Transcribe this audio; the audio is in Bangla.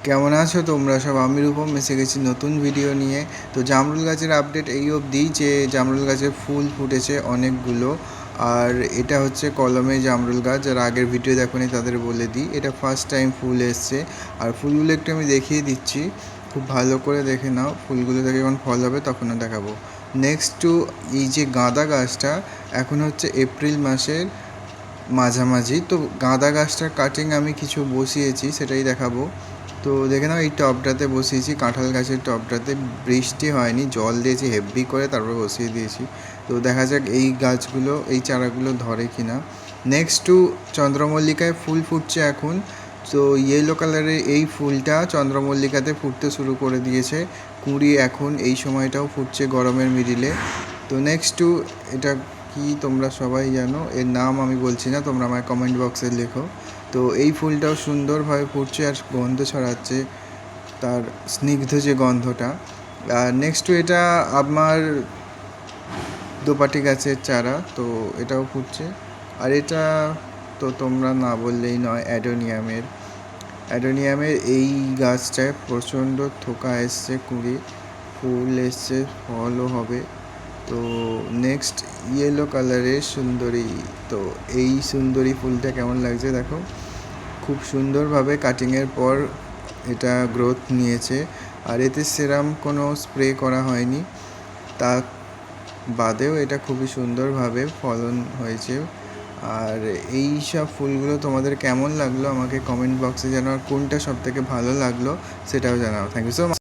কেমন আছো তোমরা সব? আমি রূপম এসে গেছি নতুন ভিডিও নিয়ে। তো জামরুল গাছের আপডেট এই অবধি যে জামরুল গাছের ফুল ফুটেছে অনেকগুলো। আর এটা হচ্ছে কলমে জামরুল গাছ, যারা আগের ভিডিও দেখোনি তাদের বলে দিই, এটা ফার্স্ট টাইম ফুল এসছে। আর ফুলগুলো একটু আমি দেখিয়ে দিচ্ছি, খুব ভালো করে দেখে নাও। ফুলগুলো থেকে যখন ফল হবে তখনও দেখাবো। নেক্সট টু এই যে গাঁদা গাছটা, এখন হচ্ছে এপ্রিল মাসের মাঝামাঝি। তো গাঁদা গাছটার কাটিং আমি কিছু বসিয়েছি, সেটাই দেখাবো। তো দেখে নাও, এই টবটাতে বসিয়েছি, কাঁঠাল গাছের টবটাতে। বৃষ্টি হয়নি, জল দিয়েছি হেভি করে, তারপর বসিয়ে দিয়েছি। তো দেখা যাক এই গাছগুলো, এই চারাগুলো ধরে কি না। নেক্সট টু চন্দ্রমল্লিকায় ফুল ফুটছে এখন। তো ইয়েলো কালারের এই ফুলটা চন্দ্রমল্লিকাতে ফুটতে শুরু করে দিয়েছে। কুঁড়ি এখন এই সময়টাও ফুটছে গরমের মিডিলে। তো নেক্সট টু এটা কি তোমরা সবাই জানো, এর নাম আমি বলছি না, তোমরা আমার কমেন্ট বক্সে লেখো। তো এই ফুলটাও সুন্দরভাবে ফুটছে আর গন্ধ ছড়াচ্ছে, তার স্নিগ্ধ যে গন্ধটা। আর নেক্সট টু এটা আমার দোপাটি গাছের চারা, তো এটাও ফুটছে। আর এটা তো তোমরা না বললেই নয়, অ্যাডোনিয়ামের এই গাছটায় প্রচণ্ড থোকা এসছে, কুঁড়ি, ফুল এসছে, ফলও হবে। তো নেক্সট ইয়েলো কালারের সুন্দরী। তো এই সুন্দরী ফুলটা কেমন লাগছে দেখো, খুব সুন্দরভাবে কাটিংয়ের পর এটা গ্রোথ নিয়েছে। আর এতে সেরাম কোনো স্প্রে করা হয়নি, তা বাদেও এটা খুবই সুন্দরভাবে ফলন হয়েছে। আর এই সব ফুলগুলো তোমাদের কেমন লাগলো আমাকে কমেন্ট বক্সে জানাও, আর কোনটা সবথেকে ভালো লাগলো সেটাও জানাও। Thank you so much.